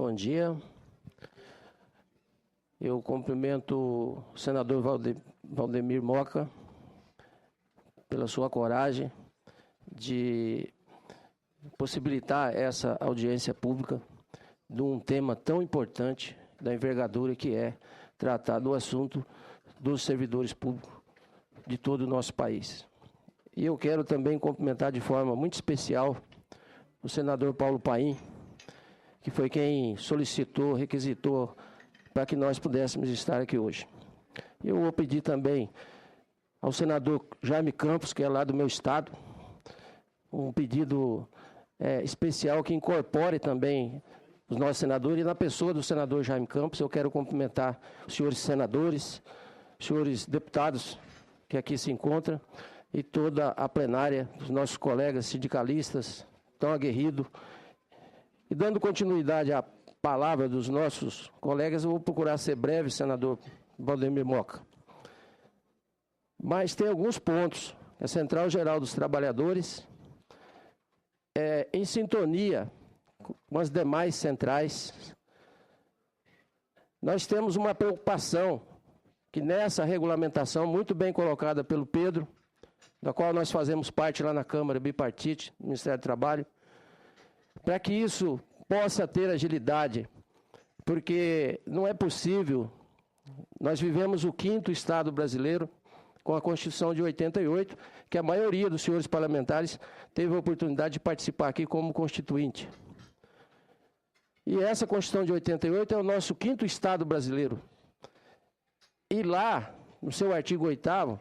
Bom dia. Eu cumprimento o senador Valdemir Moca pela sua coragem de possibilitar essa audiência pública de um tema tão importante, da envergadura que é tratar do assunto dos servidores públicos de todo o nosso país. E eu quero também cumprimentar de forma muito especial o senador Paulo Paim, que foi quem solicitou, requisitou para que nós pudéssemos estar aqui hoje. Eu vou pedir também ao senador Jaime Campos, que é lá do meu estado, um pedido especial que incorpore também os nossos senadores. E na pessoa do senador Jaime Campos, eu quero cumprimentar os senhores senadores, os senhores deputados que aqui se encontram e toda a plenária, os nossos colegas sindicalistas tão aguerridos. E dando continuidade à palavra dos nossos colegas, eu vou procurar ser breve, senador Valdemir Moca. Mas tem alguns pontos. A Central Geral dos Trabalhadores, em sintonia com as demais centrais, nós temos uma preocupação que nessa regulamentação, muito bem colocada pelo Pedro, da qual nós fazemos parte lá na Câmara Bipartite, do Ministério do Trabalho, para que isso possa ter agilidade, porque não é possível. Nós vivemos o 5º Estado brasileiro com a Constituição de 88, que a maioria dos senhores parlamentares teve a oportunidade de participar aqui como constituinte. E essa Constituição de 88 é o nosso 5º Estado brasileiro. E lá, no seu artigo 8º,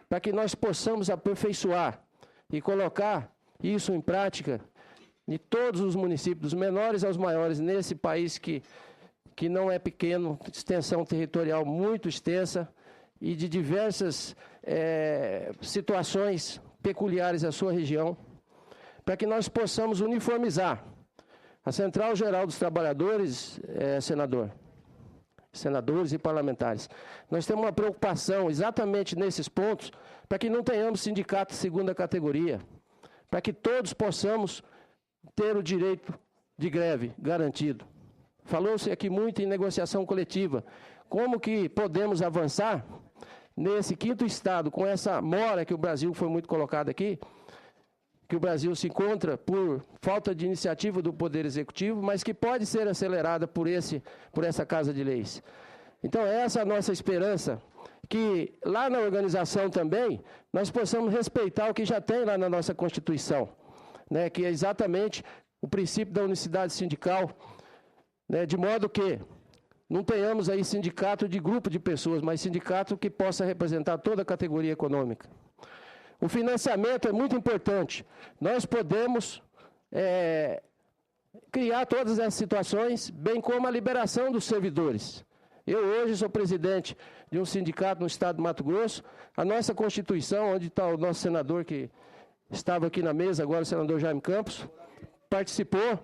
para que nós possamos aperfeiçoar e colocar isso em prática de todos os municípios, dos menores aos maiores, nesse país que não é pequeno, extensão territorial muito extensa e de diversas situações peculiares à sua região, para que nós possamos uniformizar. A Central Geral dos Trabalhadores, senadores e parlamentares, nós temos uma preocupação exatamente nesses pontos, para que não tenhamos sindicato de segunda categoria, para que todos possamos ter o direito de greve garantido. Falou-se aqui muito em negociação coletiva. Como que podemos avançar nesse 5º Estado, com essa mora que o Brasil foi muito colocado aqui, que o Brasil se encontra por falta de iniciativa do Poder Executivo, mas que pode ser acelerada por essa Casa de Leis. Então, essa é a nossa esperança, que lá na organização também, nós possamos respeitar o que já tem lá na nossa Constituição, né, que é exatamente o princípio da unicidade sindical, né, de modo que não tenhamos aí sindicato de grupo de pessoas, mas sindicato que possa representar toda a categoria econômica. O financiamento é muito importante. Nós podemos criar todas essas situações, bem como a liberação dos servidores. Eu hoje sou presidente de um sindicato no estado do Mato Grosso. A nossa Constituição, onde está o nosso senador que estava aqui na mesa, agora o senador Jaime Campos, participou.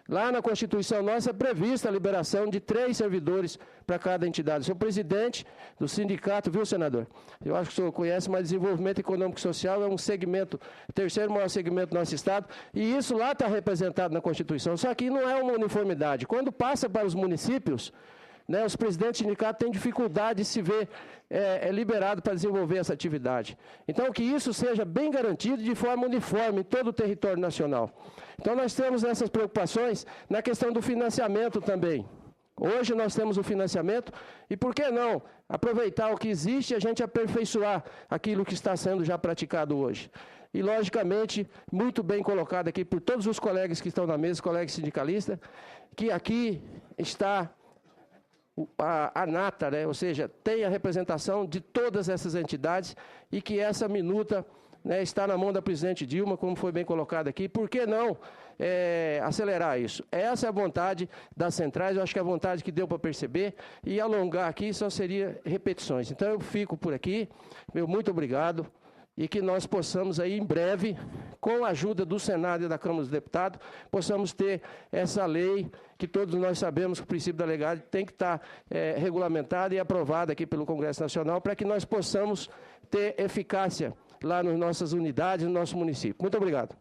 Lá na Constituição nossa é prevista a liberação de 3 servidores para cada entidade. Eu sou presidente do sindicato, viu, senador? Eu acho que o senhor conhece, mas desenvolvimento econômico e social é um segmento, o 3º maior segmento do nosso estado, e isso lá está representado na Constituição. Só que não é uma uniformidade. Quando passa para os municípios, né, os presidentes de sindicato têm dificuldade de se ver liberado para desenvolver essa atividade. Então, que isso seja bem garantido de forma uniforme em todo o território nacional. Então, nós temos essas preocupações na questão do financiamento também. Hoje nós temos o financiamento e, por que não, aproveitar o que existe e a gente aperfeiçoar aquilo que está sendo já praticado hoje. E, logicamente, muito bem colocado aqui por todos os colegas que estão na mesa, colegas sindicalistas, que aqui está a nata, né? Ou seja, tem a representação de todas essas entidades e que essa minuta, né, está na mão da presidente Dilma, como foi bem colocado aqui. Por que não acelerar isso? Essa é a vontade das centrais, eu acho que é a vontade que deu para perceber, e alongar aqui só seria repetições. Então eu fico por aqui, meu muito obrigado, e que nós possamos aí em breve, com a ajuda do Senado e da Câmara dos Deputados, possamos ter essa lei que todos nós sabemos que o princípio da legalidade tem que estar regulamentado e aprovado aqui pelo Congresso Nacional, para que nós possamos ter eficácia lá nas nossas unidades, no nosso município. Muito obrigado.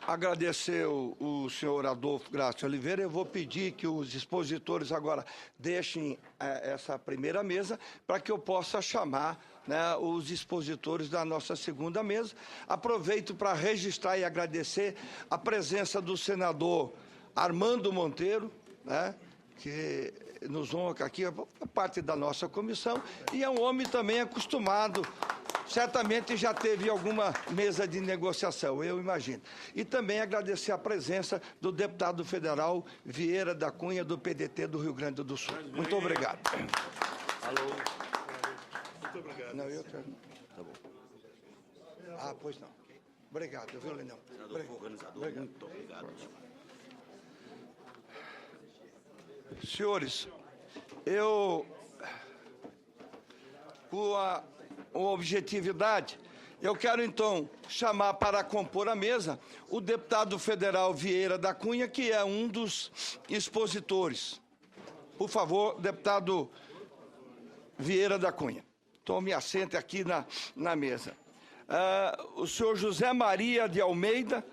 agradecer o senhor Adolfo Graça Oliveira. Eu vou pedir que os expositores agora deixem essa primeira mesa para que eu possa chamar, né, os expositores da nossa segunda mesa. Aproveito para registrar e agradecer a presença do senador Armando Monteiro, né, que nos honra aqui, é parte da nossa comissão, e é um homem também acostumado, certamente já teve alguma mesa de negociação, eu imagino. E também agradecer a presença do deputado federal Vieira da Cunha, do PDT do Rio Grande do Sul. Muito obrigado. Alô. Muito obrigado. Não, eu quero. Tá bom. Ah, pois não. Obrigado, viu, Lindão? Senador organizador, muito obrigado. Senhores, eu, com a objetividade, eu quero então chamar para compor a mesa o deputado federal Vieira da Cunha, que é um dos expositores. Por favor, deputado Vieira da Cunha. Tome assento aqui na mesa. O senhor José Maria de Almeida,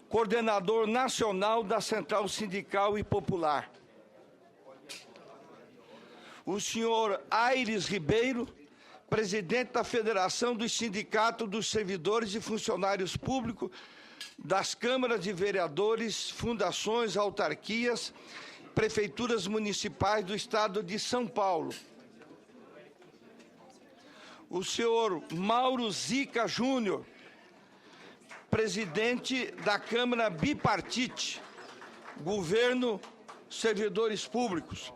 coordenador nacional da Central Sindical e Popular. O senhor Aires Ribeiro, presidente da Federação dos Sindicatos dos Servidores e Funcionários Públicos, das Câmaras de Vereadores, fundações, autarquias, prefeituras municipais do Estado de São Paulo. O senhor Mauro Zica Júnior, presidente da Câmara Bipartite, Governo, Servidores Públicos.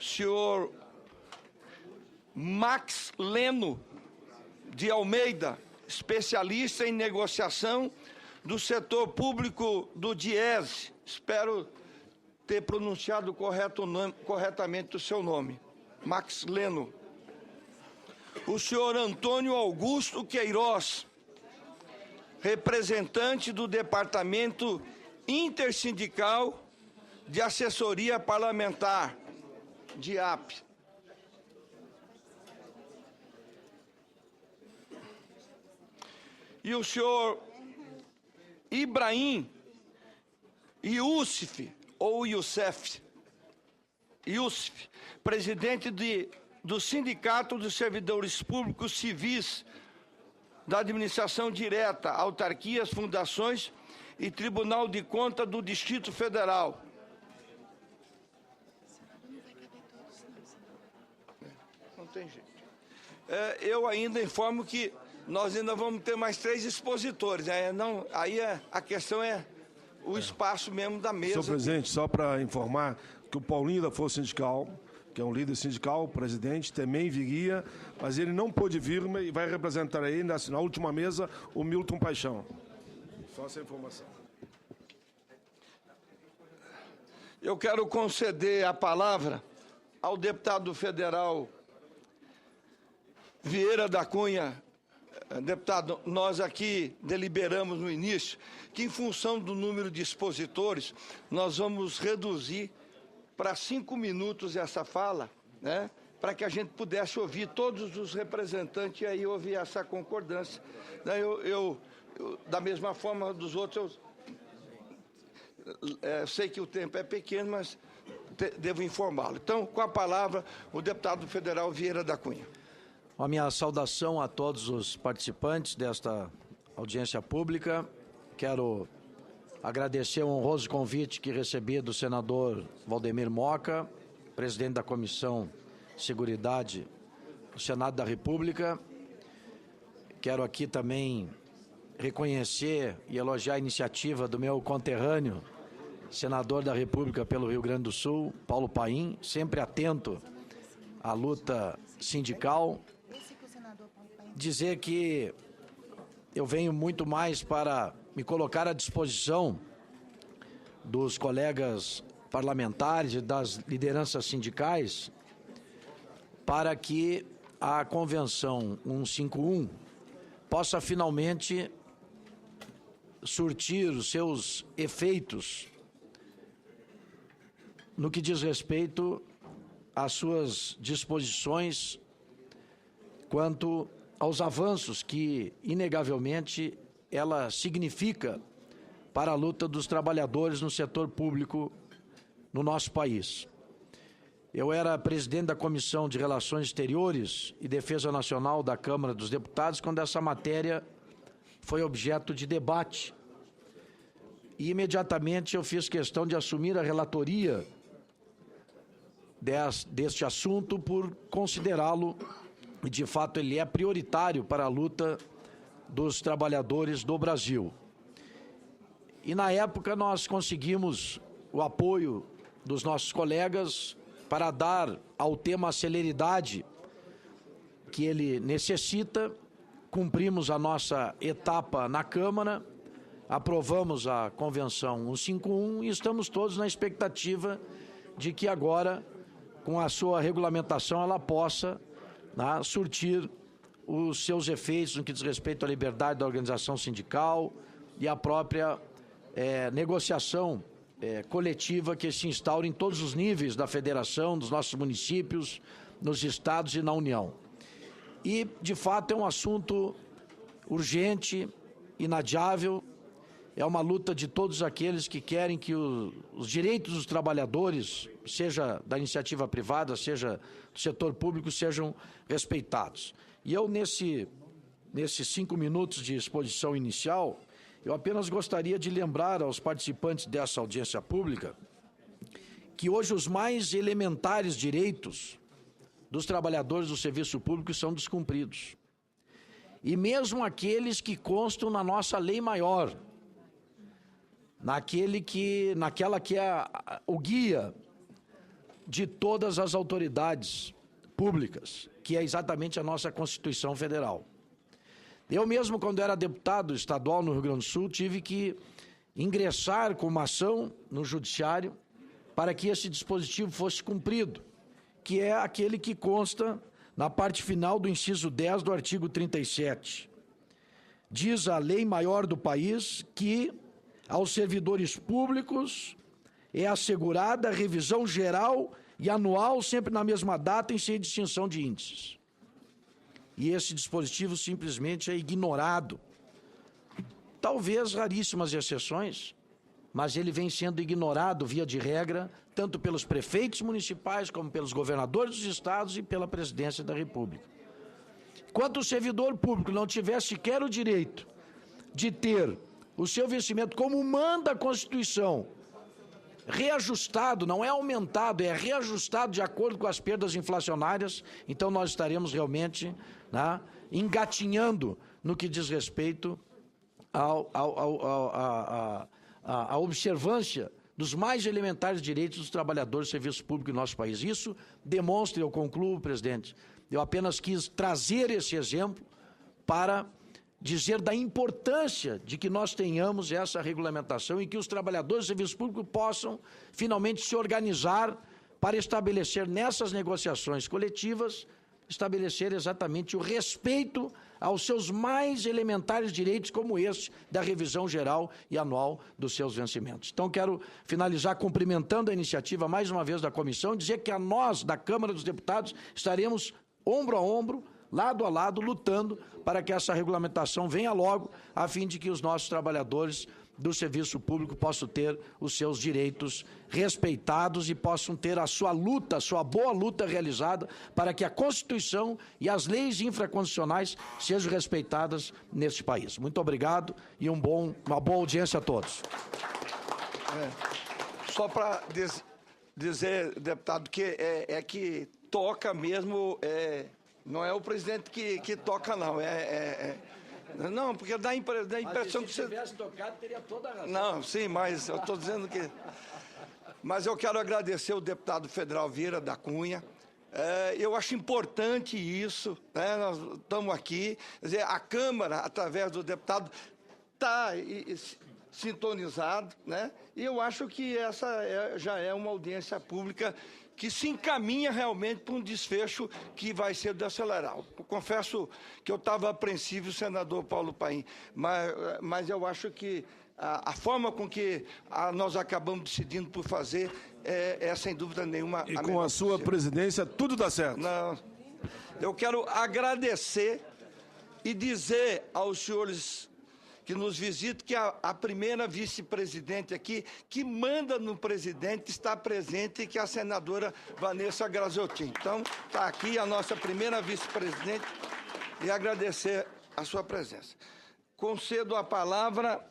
Senhor Max Leno de Almeida, especialista em negociação do setor público do DIESE. Espero ter pronunciado corretamente o seu nome. Max Leno. O senhor Antônio Augusto Queiroz, representante do Departamento Intersindical de Assessoria Parlamentar, DIAP. E o senhor Ibrahim Youssef, ou Youssef, presidente do Sindicato dos Servidores Públicos Civis da Administração Direta, autarquias, fundações e Tribunal de Contas do Distrito Federal. Não tem jeito. Eu ainda informo que nós ainda vamos ter mais 3 expositores. Aí a questão é o espaço mesmo da mesa. Senhor presidente, só para informar que o Paulinho da Força Sindical, que é um líder sindical, presidente, também viria, mas ele não pôde vir e vai representar aí na última mesa o Milton Paixão. Só essa informação. Eu quero conceder a palavra ao deputado federal Vieira da Cunha. Deputado, nós aqui deliberamos no início que, em função do número de expositores, nós vamos reduzir para 5 minutos essa fala, né, para que a gente pudesse ouvir todos os representantes e aí ouvir essa concordância. Eu da mesma forma dos outros, eu sei que o tempo é pequeno, mas devo informá-lo. Então, com a palavra, o deputado federal Vieira da Cunha. A minha saudação a todos os participantes desta audiência pública. Quero agradecer o honroso convite que recebi do senador Valdemir Moca, presidente da Comissão de Seguridade do Senado da República. Quero aqui também reconhecer e elogiar a iniciativa do meu conterrâneo, senador da República pelo Rio Grande do Sul, Paulo Paim, sempre atento à luta sindical. Dizer que eu venho muito mais para me colocar à disposição dos colegas parlamentares e das lideranças sindicais para que a Convenção 151 possa finalmente surtir os seus efeitos no que diz respeito às suas disposições quanto aos avanços que, inegavelmente, ela significa para a luta dos trabalhadores no setor público no nosso país. Eu era presidente da Comissão de Relações Exteriores e Defesa Nacional da Câmara dos Deputados quando essa matéria foi objeto de debate. E imediatamente eu fiz questão de assumir a relatoria deste assunto por considerá-lo, e de fato ele é prioritário para a luta dos trabalhadores do Brasil. E na época nós conseguimos o apoio dos nossos colegas para dar ao tema a celeridade que ele necessita. Cumprimos a nossa etapa na Câmara, aprovamos a Convenção 151 e estamos todos na expectativa de que agora, com a sua regulamentação, ela possa surtir os seus efeitos no que diz respeito à liberdade da organização sindical e à própria negociação coletiva que se instaura em todos os níveis da federação, dos nossos municípios, nos estados e na União. E, de fato, é um assunto urgente, inadiável, é uma luta de todos aqueles que querem que os direitos dos trabalhadores, seja da iniciativa privada, seja do setor público, sejam respeitados. E eu, nesses 5 minutos de exposição inicial, eu apenas gostaria de lembrar aos participantes dessa audiência pública que hoje os mais elementares direitos dos trabalhadores do serviço público são descumpridos. E mesmo aqueles que constam na nossa lei maior, naquela que é o guia de todas as autoridades públicas, que é exatamente a nossa Constituição Federal. Eu mesmo, quando era deputado estadual no Rio Grande do Sul, tive que ingressar com uma ação no Judiciário para que esse dispositivo fosse cumprido, que é aquele que consta na parte final do inciso 10 do artigo 37. Diz a lei maior do país que aos servidores públicos é assegurada a revisão geral e anual, sempre na mesma data e sem distinção de índices. E esse dispositivo simplesmente é ignorado. Talvez raríssimas exceções, mas ele vem sendo ignorado, via de regra, tanto pelos prefeitos municipais, como pelos governadores dos estados e pela presidência da República. Enquanto o servidor público não tiver sequer o direito de ter o seu vencimento, como manda a Constituição, reajustado, não é aumentado, é reajustado de acordo com as perdas inflacionárias, então nós estaremos realmente engatinhando no que diz respeito à observância dos mais elementares direitos dos trabalhadores do serviço público em nosso país. Isso demonstra, eu concluo, presidente, eu apenas quis trazer esse exemplo para dizer da importância de que nós tenhamos essa regulamentação e que os trabalhadores do serviço público possam finalmente se organizar para estabelecer nessas negociações coletivas, estabelecer exatamente o respeito aos seus mais elementares direitos, como este da revisão geral e anual dos seus vencimentos. Então, quero finalizar cumprimentando a iniciativa, mais uma vez, da comissão, e dizer que a nós, da Câmara dos Deputados, estaremos ombro a ombro, lado a lado, lutando para que essa regulamentação venha logo, a fim de que os nossos trabalhadores do serviço público possam ter os seus direitos respeitados e possam ter a sua luta, a sua boa luta realizada para que a Constituição e as leis infraconstitucionais sejam respeitadas neste país. Muito obrigado e uma boa audiência a todos. Só para dizer, deputado, que que toca mesmo, não é o presidente que toca, não, não, porque dá a impressão que você... Se tivesse tocado, teria toda a razão. Não, sim, mas eu estou dizendo que... Mas eu quero agradecer o deputado federal Vieira da Cunha. Eu acho importante isso, né? Nós estamos aqui, quer dizer, a Câmara, através do deputado, está sintonizado, né? E eu acho que essa já é uma audiência pública que se encaminha realmente para um desfecho que vai ser do acelerar. Eu confesso que eu estava apreensivo, senador Paulo Paim, mas eu acho que a forma com que nós acabamos decidindo por fazer é sem dúvida nenhuma... E com a sua presidência tudo dá certo. Não, Eu quero agradecer e dizer aos senhores que nos visitam que a primeira vice-presidente aqui, que manda no presidente, está presente, e que é a senadora Vanessa Graziotin. Então, está aqui a nossa primeira vice-presidente e agradecer a sua presença. Concedo a palavra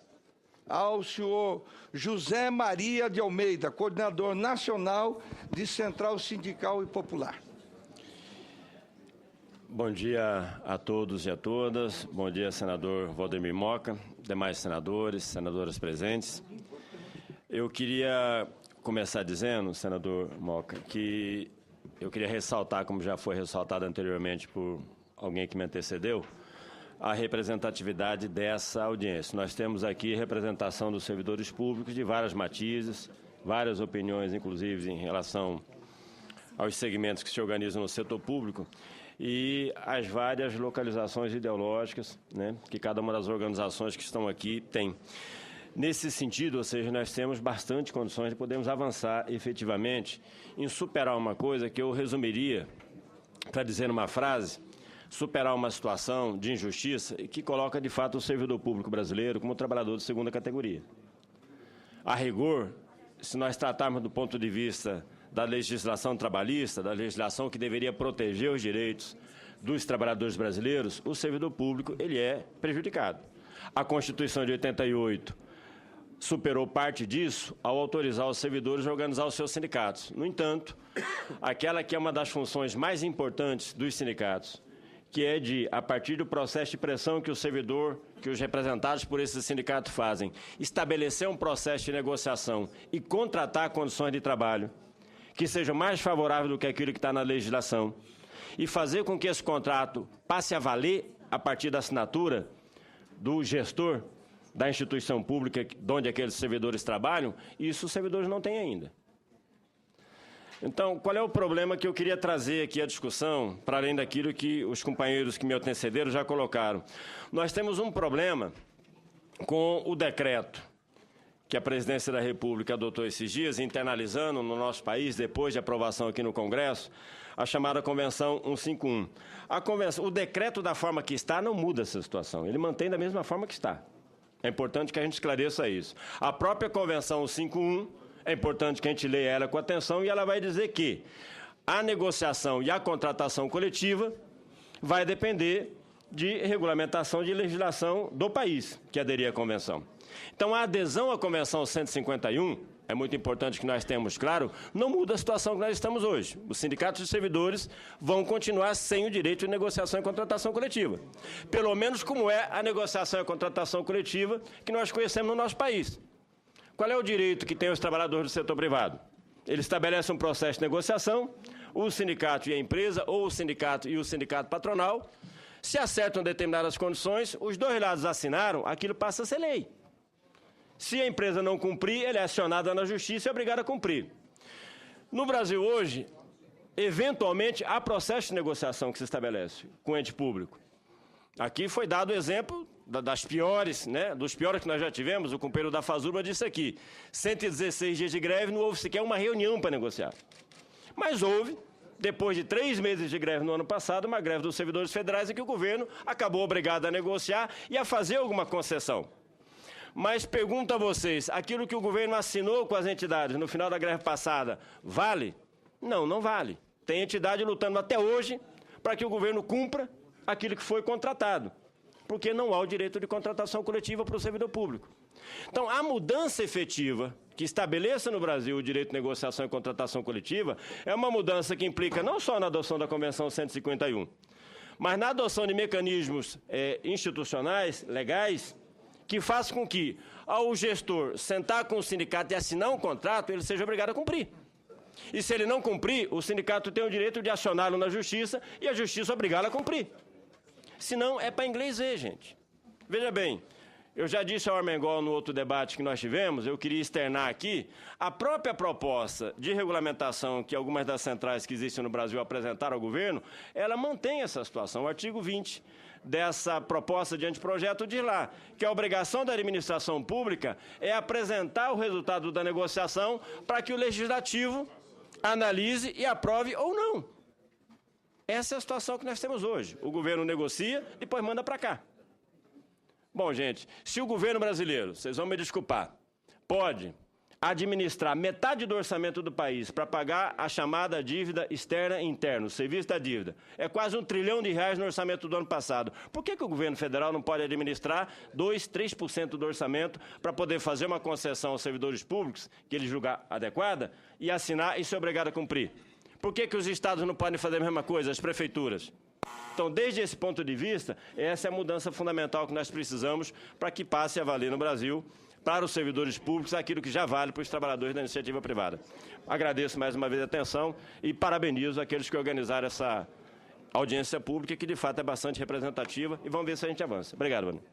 ao senhor José Maria de Almeida, coordenador nacional de Central Sindical e Popular. Bom dia a todos e a todas. Bom dia, senador Valdemir Moca, demais senadores, senadoras presentes. Eu queria começar dizendo, senador Moca, que eu queria ressaltar, como já foi ressaltado anteriormente por alguém que me antecedeu, a representatividade dessa audiência. Nós temos aqui representação dos servidores públicos de várias matizes, várias opiniões, inclusive, em relação aos segmentos que se organizam no setor público, e as várias localizações ideológicas, né, que cada uma das organizações que estão aqui tem. Nesse sentido, ou seja, nós temos bastante condições de podermos avançar efetivamente em superar uma coisa que eu resumiria, para dizer uma frase, superar uma situação de injustiça que coloca, de fato, o servidor público brasileiro como trabalhador de segunda categoria. A rigor, se nós tratarmos do ponto de vista da legislação trabalhista, da legislação que deveria proteger os direitos dos trabalhadores brasileiros, o servidor público ele é prejudicado. A Constituição de 88 superou parte disso ao autorizar os servidores a organizar os seus sindicatos. No entanto, aquela que é uma das funções mais importantes dos sindicatos, que é de, a partir do processo de pressão que o servidor, que os representados por esse sindicato fazem, estabelecer um processo de negociação e contratar condições de trabalho que sejam mais favoráveis do que aquilo que está na legislação, e fazer com que esse contrato passe a valer a partir da assinatura do gestor da instituição pública onde aqueles servidores trabalham, isso os servidores não têm ainda. Então, qual é o problema que eu queria trazer aqui à discussão, para além daquilo que os companheiros que me antecederam já colocaram? Nós temos um problema com o decreto que a Presidência da República adotou esses dias, internalizando no nosso país, depois de aprovação aqui no Congresso, a chamada Convenção 151. O decreto, da forma que está, não muda essa situação. Ele mantém da mesma forma que está. É importante que a gente esclareça isso. A própria Convenção 151, é importante que a gente leia ela com atenção, e ela vai dizer que a negociação e a contratação coletiva vai depender de regulamentação de legislação do país que aderir à Convenção. Então, a adesão à Convenção 151, é muito importante que nós tenhamos claro, não muda a situação que nós estamos hoje. Os sindicatos de servidores vão continuar sem o direito de negociação e contratação coletiva. Pelo menos como é a negociação e a contratação coletiva que nós conhecemos no nosso país. Qual é o direito que tem os trabalhadores do setor privado? Ele estabelece um processo de negociação, o sindicato e a empresa, ou o sindicato e o sindicato patronal, se acertam determinadas condições, os dois lados assinaram, aquilo passa a ser lei. Se a empresa não cumprir, ela é acionada na justiça e é obrigada a cumprir. No Brasil hoje, eventualmente, há processo de negociação que se estabelece com o ente público. Aqui foi dado o exemplo das piores, né, dos piores que nós já tivemos, o companheiro da Fazurba disse aqui, 116 dias de greve, não houve sequer uma reunião para negociar. Mas houve, depois de 3 meses de greve no ano passado, uma greve dos servidores federais em que o governo acabou obrigado a negociar e a fazer alguma concessão. Mas pergunto a vocês, aquilo que o governo assinou com as entidades no final da greve passada, vale? Não, não vale. Tem entidade lutando até hoje para que o governo cumpra aquilo que foi contratado, porque não há o direito de contratação coletiva para o servidor público. Então, a mudança efetiva que estabeleça no Brasil o direito de negociação e contratação coletiva é uma mudança que implica não só na adoção da Convenção 151, mas na adoção de mecanismos institucionais, legais, que faz com que, ao gestor sentar com o sindicato e assinar um contrato, ele seja obrigado a cumprir. E se ele não cumprir, o sindicato tem o direito de acioná-lo na justiça e a justiça obrigá-lo a cumprir. Senão, é para inglês ver, gente. Veja bem, eu já disse ao Armengol no outro debate que nós tivemos, eu queria externar aqui, a própria proposta de regulamentação que algumas das centrais que existem no Brasil apresentaram ao governo, ela mantém essa situação. O artigo 20 dessa proposta de anteprojeto diz lá que a obrigação da administração pública é apresentar o resultado da negociação para que o legislativo analise e aprove ou não. Essa é a situação que nós temos hoje. O governo negocia, depois manda para cá. Bom, gente, se o governo brasileiro, vocês vão me desculpar, pode administrar metade do orçamento do país para pagar a chamada dívida externa e interna, o serviço da dívida, é quase R$1 trilhão no orçamento do ano passado. Por que o governo federal não pode administrar 2%, 3% do orçamento para poder fazer uma concessão aos servidores públicos, que ele julgar adequada, e assinar e ser obrigado a cumprir? Por que os estados não podem fazer a mesma coisa, as prefeituras? Então, desde esse ponto de vista, essa é a mudança fundamental que nós precisamos para que passe a valer no Brasil, para os servidores públicos, aquilo que já vale para os trabalhadores da iniciativa privada. Agradeço mais uma vez a atenção e parabenizo aqueles que organizaram essa audiência pública, que de fato é bastante representativa, e vamos ver se a gente avança. Obrigado, Bruno.